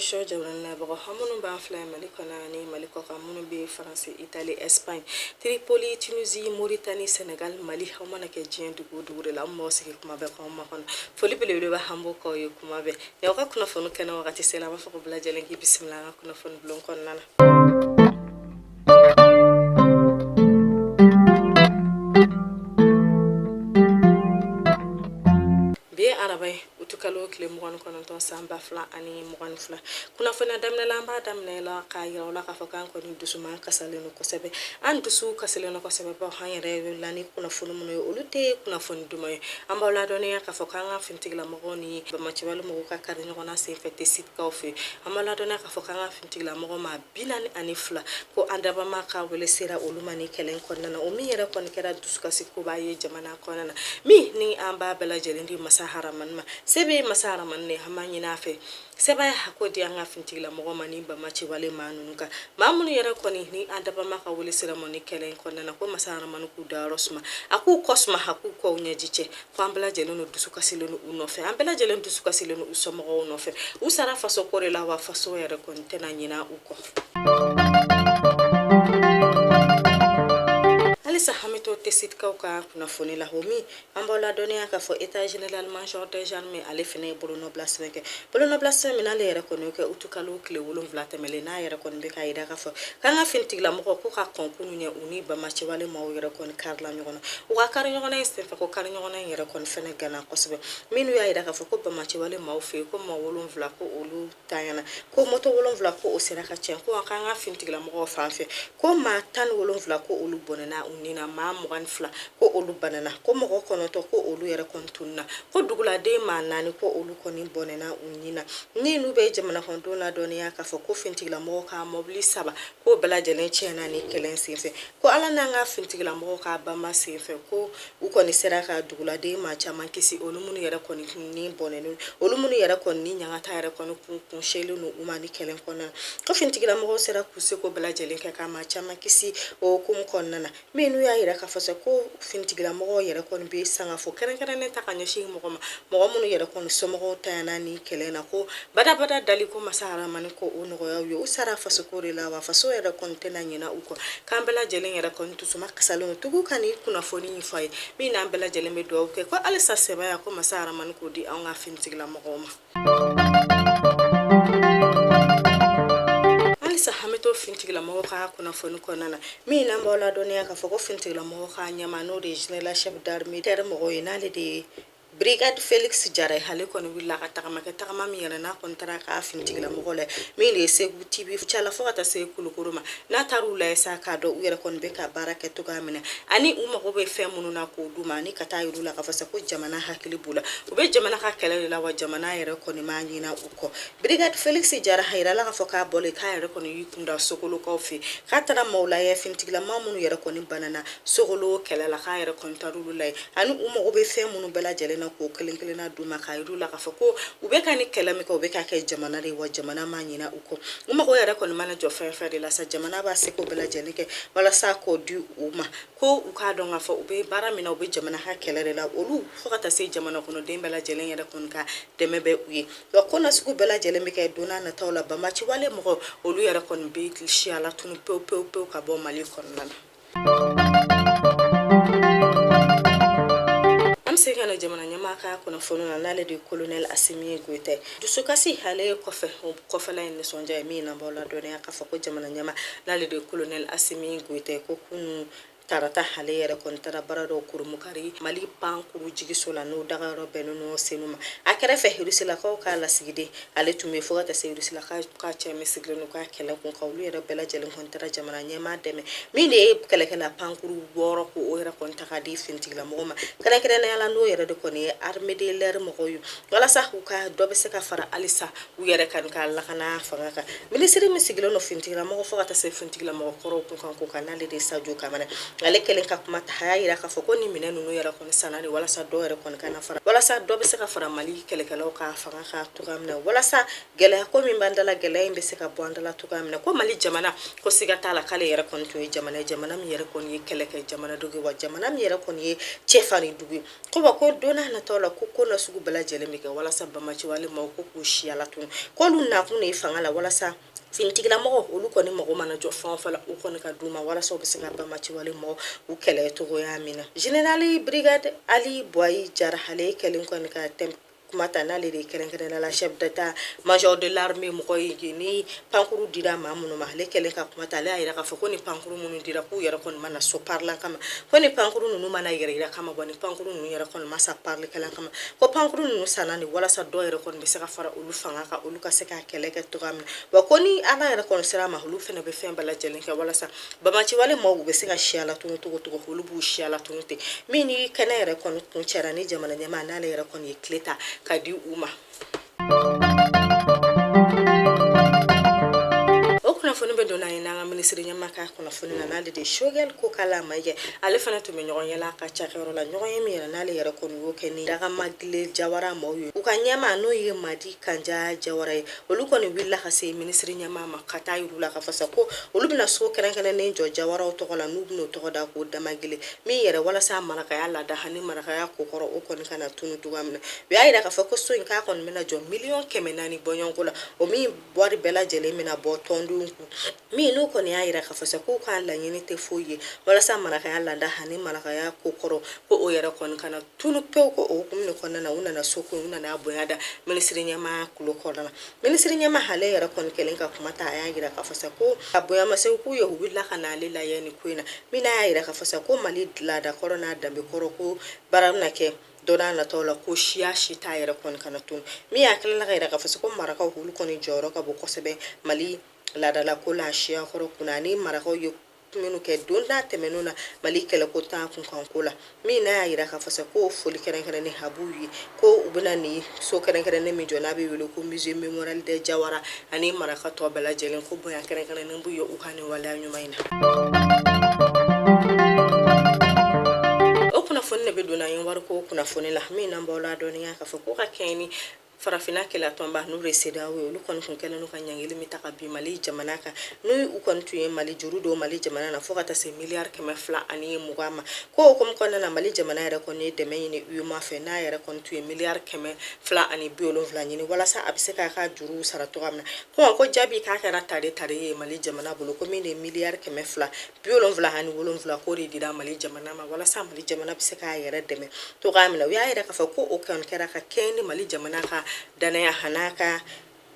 show jamana bago hamunu ba fly malikona ni maliko kamunu be France Italie Espagne Tripoli Tunisie Mauritanie Senegal Mali hamana ke jien dugu la mo sigi kuma be ko ma kon foli bele ba hambo ko yo kuma be ya ka kuna fonu kana wakati sela ma fako bla jelen ki bismillah kuna fonu blon kon nana arabai utukalo kile mugan kononton samba fla ani mugan fla kuna fana damne lamba damne la kayira la ka fakan ko ni dusuma kasaleno ko sebe an dusu kasaleno ko sebe ba hayre lani kuna funu muno olute kuna funu dumoy amba la doni ka fakan fintigla mogoni ba machiwalo mo ka karino kona se fete sit ka ofe amba la doni ka fakan fintigla mogo ma binani ani fla ko andaba ma ka wele sera olumani kelen konna o mi yera kon kera dusu kasiko ba ye jamana konna mi ni amba bela jelendi masahara manma sebe masara manne hamanyi nafe seba hakodi anga fintigla mogo mani ba machi wale manunuka mamunu yara koni ni andaba maka wole ceremony kelen konna na ko masara manuku da rosma aku kosma haku ko unyajiche kwambla jeleno dusuka sileno unofe ambela jeleno dusuka sileno usomo unofe usara faso kore la wa faso yara koni tena nyina uko Alisa hamito tesit kauka kuna foni la homi ambola donia ka fo état général major des armées ale fene bolono blasmeke bolono blasme na le rekono ke utukalo kle wolon vlate mele na yere kon be kayida ka fo kanga fintigla moko ko ka konkunu nya uni ba machi wale mawo yere kon karla nyono o ka kar nyono este fa ko kar nyono yere kon fene gana kosbe minu ya ida ka fo ko ba machi wale mawo fe ko ma wolon vla ko olu tayana ko moto wolon vla ko o sera ka chen ko kanga fintigla moko fanfe ko ma tan wolon vla ko olu bonena nina ma mugan fla ko olu banana ko mo ko no to ko olu yere kontunna ko dugula de ma nani ko olu ko ni bonena unnina ni nu be jamana kon do la doniya ka fo ko fintigla mo ka mobli saba ko bela jelen chena ni kelen sinfe ko ala nanga fintigla mo ka ba ma sinfe ko u ko ni sera ka dugula de ma chama kisi olu munu yere ko ni bonenu olu munu yere ko ni nyanga ta yere ko kun shelu no umani kelen konna ko fintigla mo sera ku se ko bela jelen ka ma chama kisi o kum konna minu ya ira ka fasa ko fintigla mo yere kon be sanga fo keren ne ta kanyo shi mo munu yere kon so mo tayana ni kelena ko bada dali ko masara man ko ono yo usara faso ko la wa faso yere kon tena nyina uko kambela jelen yere kon tusuma kasalo tugu kani kuna foni fay mi na ambela jelen be do ko alisa seba ya ko masara man ko di an ga fintigla mo ma Alisa hamito fintigla mo ka kuna fonu konana mi na mbola donia ka foko fintigla mo ka nyama no regional chef d'armée ter mo inale de Brigade Felix Jare hale kono willa ka takama mi yana na kontara ka fintigla mo gole mi le segu tv chala fo ata se kulukuruma na tarula esa ka do wira kon be ka barake to ga mina ani uma go be fe munu na ko duma ni kata yurula ka fasa ko jamana hakili bula o be jamana ka kele la wa jamana yere kon ma nyina uko Brigade Felix Jare hayra la ka fo ka bole ka yere kon yikunda sokolo ko fi ka tara mawla ya fintigla mamunu yere kon banana sokolo kele la ka yere kon tarula ani uma go be fe munu bela jele ko kelen duma kayru la ka fako ubeka ni kelame ko ubeka ke jamana re wa jamana manyina uko uma ko yara ko mana jo fer de la sa jamana ba se ko bela jenike wala sa ko du uma ko uka donga fa ube bara mina ube jamana ha kelere la olu fokata se jamana ko no de bela jelen yara kon ka demebe uyi ko na su bela jelen ke dona na tawla ba ma ci wale mo olu yara kon be shi ala tunu pe ka bo mali kon nana Sekana jamana nyamaka kuna fono na nale de colonel Assimi Goite dusukasi hale kofe la ine sonja mi na bola done akafa ko jamana nyama nale de colonel Assimi Goite ko kunu tarata hale yere kon tara barado kurumukari mali pankuru jigisola no dagaro benno senuma akere fe hirusila ko kala sigide ale tume fogata se hirusila ka cheme siglenu ka kala kon kawlu yere bela jelen kon tara jamana nyama deme mi ne kala pankuru woro ko o yere kon takadi fintigla moma kala na yala no yere de kon armée de l'air mo koyu wala sa ka dobe se ka fara alisa u yere kan kala kana fagaka ministre mi siglenu fintigla mo fogata se fintigla mo koro ko kan ko kanale de sajo kamana ale kelen ka kuma ta haya yira ka fɔ ko ni minɛ nunu yɛrɛ kɔni sanani walasa dɔ yɛrɛ kɔni kana fara walasa dɔ bɛ se ka fara Mali kɛlɛkɛlaw ka fanga ka togoya min na walasa gɛlɛya ko min b'an dala gɛlɛya in bɛ se ka bɔ an dala togoya min na ko Mali jamana ko siga t'a la k'ale yɛrɛ kɔni tun ye jamana min yɛrɛ kɔni ye kɛlɛkɛ jamana dugu wa jamana min yɛrɛ kɔni ye cɛfarin dugu ko wa ko don n'a nataw la ko na sugu bɛɛ lajɛlen bɛ kɛ walasa bamaciwale maaw ko k'u siya la tun k'olu nakun de ye fanga la walasa finitigilamɔgɔ olu kɔni mago mana jɔ fɛn o fɛn la u kɔni ka d'u ma walasa u bɛ se ka bamaciwale maaw u kɛlɛ togoya min na Général Brigade Ali Boayi Jara ale kɛlen kɔni ka kumata n'ale de kɛrɛnkɛrɛnnenya la chef d'état major de l'armée mɔgɔ ye ni pankuru dira maa minnu ma ale kɛlen ka kumata ale y'a yira k'a fɔ ko ni pankuru minnu dira k'u yɛrɛ kɔni mana so parlant kama ko ni pankuru ninnu mana yɛrɛ kama bɔ ni pankuru ninnu yɛrɛ kɔni ma sa parler kɛlan kama ko pankuru ninnu sanna ni walasa dɔ yɛrɛ kɔni bɛ se ka fara olu fanga kan olu ka se ka kɛlɛ kɛ togoya min na wa ko ni ala yɛrɛ kɔni sera ma olu fɛnɛ bɛ fɛn bɛɛ lajɛlen kɛ walasa bamaciwale maaw bɛ se ka siya la tunu togo olu b'u siya la tunu ten min ni kɛnɛ yɛrɛ kɔni kun cɛra ni jamana ɲɛmaa n'ale yɛrɛ kɔni ye tile ta ka di u ma kunnafoni bɛ donna ye n'an ka minisiri ɲɛmaa ka kunnafoni na n'ale de Shogel Kokala Mayiga ale fana tun bɛ ɲɔgɔn yɛlɛ a ka cakɛyɔrɔ la ɲɔgɔn ye min yɛrɛ n'ale yɛrɛ kɔni y'o kɛ ni Dagamagile Jawara maaw ye u ka ɲɛmaa n'o ye Madi Kanja Jawara ye olu kɔni wulila ka se minisiri ɲɛmaa ma ka taa yir'u la ka fɔ ko olu bɛna so kɛrɛnkɛrɛnnen jɔ Jawaraw tɔgɔ la n'u bɛn'o tɔgɔ da ko Damagile min yɛrɛ walasa marakaya lada ani marakaya kokɔrɔ o kɔni kana tunu togoya min na u y'a yira k'a fɔ ko so in k'a kɔni bɛna jɔ $400,000 bɔɲɔgɔnko la o min wari bɛɛ lajɛlen bɛna bɔ tɔndenw kun min n'u kɔni y'a yira k'a fɔ k'u ka laɲini tɛ foyi ye walasa marakaya lada ani marakaya kokɔrɔ ko o yɛrɛ kɔni kana tunu pewu ko o hukumu kɔnɔna na u nana so ko u nana bonya da minisiri ɲɛmaa kulo kɔnɔna na minisiri ɲɛmaa ale yɛrɛ kɔni kɛlen ka kuma ta a y'a yira k'a fɔ ko a bonya ma se k'u ye u wulila ka na ale layɛ ni ko in na min y'a yira k'a fɔ ko Mali ladakɔrɔ n'a danbekɔrɔ ko baara bɛna kɛ don n'a nataw la ko siya si t'a yɛrɛ kɔni kana tunu min y'a tilala ka yira k'a fɔ ko marakaw olu kɔni jɔyɔrɔ ka bon kosɛbɛ Mali ladala ko la siya kɔrɔ kunna ni marakaw ye minnu kɛ don n'a tɛmɛn'o na Mali kɛlɛko tan kunkanko la min n'a y'a yira k'a fɔ ko foli kɛrɛnkɛrɛnnen habu ye ko u bɛna ni so kɛrɛnkɛrɛnnen min jɔ n'a bɛ wele ko musée mémorial de Jawara ani maraka tɔ bɛɛ lajɛlen ko bonya kɛrɛnkɛrɛnnen b'u ye u ka nin waleya ɲuman in na kunnafoni de bɛ donna ye wariko kunnafoni la min n'an b'aw ladɔnniya k'a fɔ ko ka kɛɲɛ ni farafina kɛlɛ tɔnba n'u ye CEDEAO ye olu kɔni kun kɛlen n'u ka ɲangili min ta ka bin Mali jamana kan n'u kɔni tun ye Mali juru don Mali jamana na fo ka taa se miliyari 220 ma ko o hukumu kɔnɔna na Mali jamana yɛrɛ kɔni ye dɛmɛ ɲini UEMOA fɛ n'a yɛrɛ kɔni tun ye miliyari 270 ɲini walasa a bɛ se k'a ka juru sara togoya min na ko jaabi k'a kɛra tare ye Mali jamana bolo ko min de miliyari 277 k'o de dira Mali jamana ma walasa Mali jamana bɛ se k'a yɛrɛ dɛmɛ togoya min na u y'a yira k'a fɔ ko o kɔni kɛra ka kɛɲɛ ni Mali jamana ka danaya han'a ka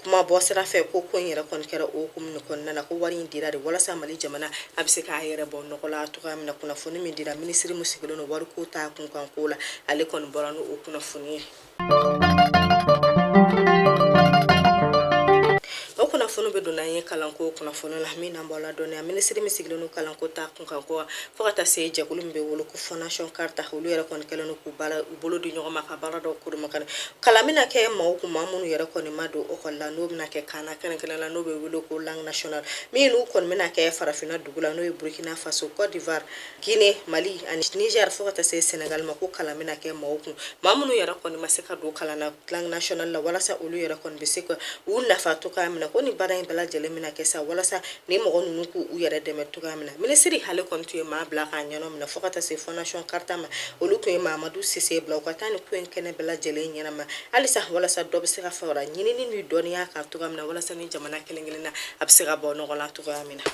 kuma bɔ sira fɛ ko in yɛrɛ kɔni kɛra o hukumu kɔnɔna na ko wari in dira de walasa Mali jamana a bɛ se k'a yɛrɛ bɔ nɔgɔ la togoya min na kunnafoni min dira minisiri min sigilen don wariko ta kunkanko la ale kɔni bɔra n'o kunnafoni ye kunnafoni bɛ donna ye kalanko kunnafoni la min n'an b'aw ladɔnniya minisiri min sigilen don kalanko ta kunkanko fo ka taa se jɛkulu min bɛ wele ko Fondation Carta olu yɛrɛ kɔni kɛlen don k'u bolo di ɲɔgɔn ma ka baara dɔw k'olu kan kalan bɛna kɛ maaw kun maa minnu yɛrɛ kɔni ma don ekɔli la n'o bɛna kɛ kaana kɛrɛnkɛrɛnnen la n'o bɛ wele ko langue nationale min n'u kɔni bɛna kɛ farafinna dugu la n'o ye Burkina Faso Côte d'Ivoire Guinée Mali ani Niger fo ka taa se Senegal ma ko kalan bɛna kɛ maaw kun maa minnu yɛrɛ kɔni ma se ka don kalan na langue nationale la walasa olu yɛrɛ kɔni bɛ se ka u nafa togoya min na ko ni baara in bɛɛ lajɛlen bɛna kɛ sa walasa ni mɔgɔ ninnu k'u yɛrɛ dɛmɛ togoya min na minisiri hale kɔni tun ye maa bila k'a ɲɛnɔ minɛ fo ka taa se Fondation Carta ma olu tun ye Mamadou Sise bila u ka taa ni ko in kɛnɛ bɛɛ lajɛlen ɲɛnama halisa walasa dɔ bɛ se ka fara ɲinini ni dɔnniya kan togoya min na walasa ni jamana kelen na a bɛ se ka bɔ nɔgɔ la togoya min na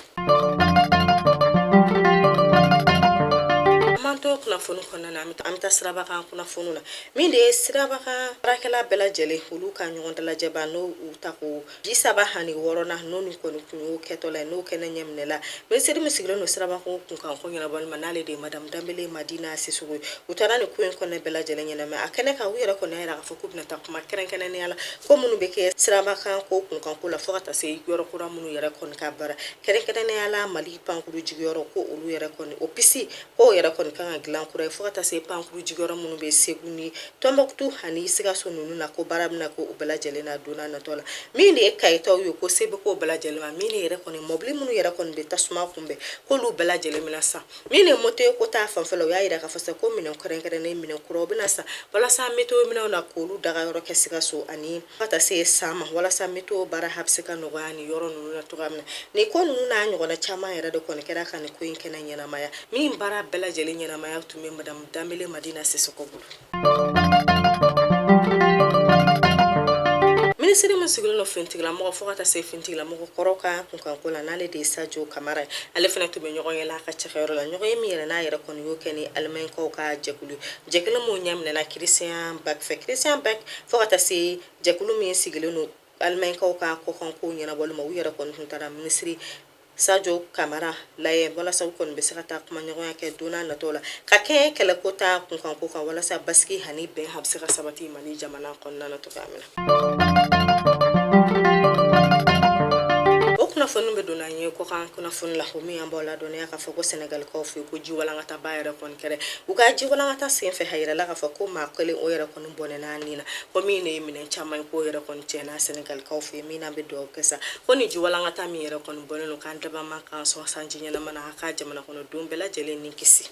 to kunnafoni kɔnɔna na an bɛ taa sirabakan kunnafoni na min de ye sirabakan baarakɛla bɛɛ lajɛlen olu ka ɲɔgɔn dalajɛba n'o u ta ko bi 36 na n'o ni kɔni kun y'o kɛtɔla ye n'o kɛnɛ ɲɛminɛ la minisiri min sigilen don sirabakan kunkanko ɲɛnabɔli ma n'ale de ye Madame Dambele Madina Sissoco u taara ni ko in kɔnɔ bɛɛ lajɛlen ɲɛnamɛ a kɛnɛ kan u yɛrɛ kɔni y'a yira k'a fɔ k'u bɛna taa kuma kɛrɛnkɛrɛnnenya la ko minnu bɛ kɛ sirabakan ko kunkanko la fo ka taa se yɔrɔ kura minnu yɛrɛ kɔni ka baara kɛrɛnkɛrɛnnenya la Mali pankuru jigiyɔrɔ ko olu yɛrɛ kɔni o pisi ko yɛrɛ kɔni kan ka dilan kura fo ka taa se pankuru jigiyɔrɔ minnu bɛ Segu ni Tɔnbɔkutu ani Sikaso ninnu na ko baara bɛna ko u bɛɛ lajɛlen na donna nataw la min de ye kayitaw ye ko se bɛ k'o bɛɛ lajɛlen ma min de yɛrɛ kɔni mɔbili minnu yɛrɛ kɔni bɛ tasuma kunbɛn k'olu bɛɛ lajɛlen bɛna san min de ye moto ye ko taa fanfɛla o y'a yira k'a fɔ sisan ko minɛn kɛrɛnkɛrɛnnen minɛn kuraw bɛna san walasa météo minɛnw na k'olu dagayɔrɔ kɛ Sikaso ani ka taa se san ma walasa météo baara bɛ se ka nɔgɔya ni yɔrɔ ninnu na cogoya min na nin ko ninnu n'a ɲɔgɔnna caman yɛrɛ de kɔni kɛra ka nin ko in kɛnɛ ɲɛnamaya min baara bɛɛ lajɛlen ɲɛnamaya tun bɛ Madame Danbele Madina Sisoko bolo. Minisiri min sigilen don finitigilamɔgɔ fo ka taa se finitigilamɔgɔ kɔrɔ ka kunkanko la n'ale de ye Sadio Kamara ye ale fana tun bɛ ɲɔgɔn ye la a ka cɛkɛyɔrɔ la ɲɔgɔn ye min yɛrɛ n'a yɛrɛ kɔni y'o kɛ ni Alimaɲinkaw ka jɛkulu jɛkulu min ɲaminɛna Christian Bak fɛ Christian Bak fo ka taa se jɛkulu min sigilen don Alimaɲinkaw ka kɔkanko ɲɛnabɔli ma u yɛrɛ kɔni tun taara minisiri Sadio Kamara layɛ walasa u kɔni bɛ se ka taa kuma ɲɔgɔnya kɛ donna nataw la ka kɛ kɛlɛko ta kunkanko kan walasa basigi ani bɛn a bɛ se ka sabati Mali jamana kɔnɔna na cogoya min na. Kunnafoni bɛ donna ye ko kan kunnafoni la min an b'aw ladɔnniya k'a fɔ ko Senegalikaw fɛ ko ji walankata ba yɛrɛ kɔni kɛra u ka ji walankata senfɛ a yirala k'a fɔ ko maa kelen o yɛrɛ kɔni bɔnɛna nin na ko min ye minɛn caman ye ko yɛrɛ kɔni tiɲɛna Senegalikaw fɛ min an bɛ dugawu kɛ sa ko ni ji walankata min yɛrɛ kɔni bɔnnen don k'an daba man kan sɔn sanji ɲɛnama na a ka jamana kɔnɔ don bɛɛ lajɛlen ni kisi.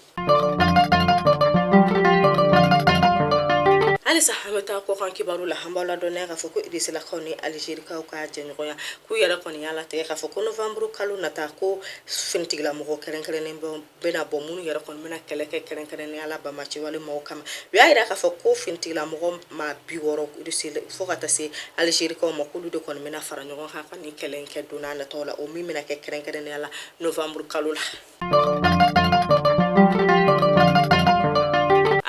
Alisa an bɛ taa kɔkan kibaru la an b'aw ladɔnniya k'a fɔ ko Idisalakaw ni Alizerikaw ka jɛɲɔgɔnya k'u yɛrɛ kɔni y'a latigɛ k'a fɔ ko Novembre kalo nata ko finitigilamɔgɔ kɛrɛnkɛrɛnnen bɛna bɔ minnu yɛrɛ kɔni bɛna kɛlɛ kɛ kɛrɛnkɛrɛnnenya la Bamaciwale maaw kama u y'a yira k'a fɔ ko finitigilamɔgɔ maa 60 fo ka taa se Alizerikaw ma k'olu de kɔni bɛna fara ɲɔgɔn kan ka nin kɛlɛ in kɛ donna nataw la o min bɛna kɛ kɛrɛnkɛrɛnnenya la Novembre kalo la.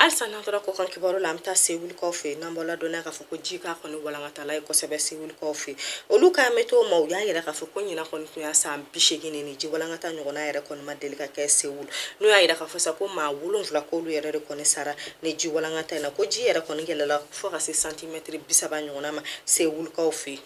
Alisa n'an tora kɔkan kibaru la an bɛ taa Sewulikaw fɛ n'an b'aw ladɔnniya k'a fɔ ko ji k'a kɔni walankatala ye kosɛbɛ Sewulikaw fɛ olu ka météo ma u y'a yira k'a fɔ ko ɲina kɔni tun y'a san 80 ni ji walankata ɲɔgɔnna yɛrɛ kɔni ma deli ka kɛ Sewul n'u y'a yira k'a fɔ sa ko maa 7 k'olu yɛrɛ de kɔni sara ni ji walankata in na ko ji yɛrɛ kɔni yɛlɛla fo ka se centimètre 30 ɲɔgɔnna ma Sewulikaw fɛ.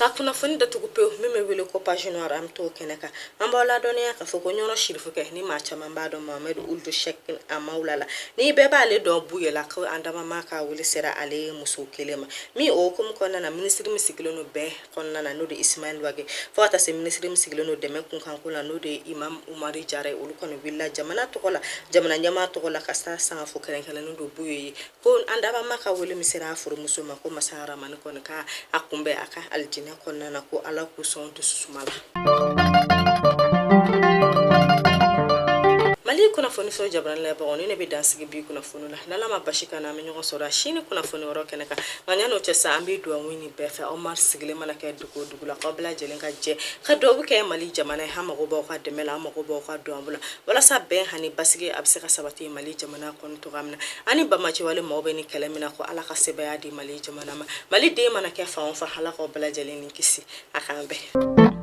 Ka kunnafoni datugu pewu min bɛ wele ko page noire an bɛ t'o kɛnɛ kan an b'aw ladɔnniya k'a fɔ ko ɲɔnɔ Sirifu kɛ ni maa caman b'a dɔn Mohamed Ould Cheikh Amawula la ni bɛɛ b'ale dɔn Buyela ko an dama ma ka wele sera ale ye muso kelen ma min o hukumu kɔnɔna na minisiri min sigilen don bɛn kɔnɔna na n'o de Ismaël Wage fo ka taa se minisiri min sigilen don dɛmɛ kunkanko la n'o de Imam Umari Jara ye olu kɔni wulila jamana tɔgɔ la jamana ɲɛmaa tɔgɔ la ka taa sangafo kɛrɛnkɛrɛnnen don Buye ye ko an dama ma ka wele min sera a furumuso ma ko Masa Rahamani kɔni ka a kunbɛn a ka aljinɛ kɔnɔna na ko Ala k'u sɔn dususuma la. Mali kunnafoni fɛn jabaran layɛbagaw ni ne bɛ dansigi bi kunnafoni la n'Ala ma basi kan na an bɛ ɲɔgɔn sɔrɔ sini kunnafoni wɛrɛ kɛnɛ kan nka ɲan'o cɛ sa an bɛ dugawu ɲini bɛɛ fɛ aw ma sigilen mana kɛ dugu o dugu la k'aw bɛɛ lajɛlen ka jɛ ka dugawu kɛ Mali jamana ye an mago b'aw ka dɛmɛ la an mago b'aw ka don an bolo walasa bɛn ani basigi a bɛ se ka sabati Mali jamana kɔnɔ cogoya min na ani Bamaciwale maaw bɛ ni kɛlɛ min na ko Ala ka sebaya di Mali jamana ma Mali den mana kɛ fan o fan Ala k'aw bɛɛ lajɛlen ni kisi a k'an bɛn.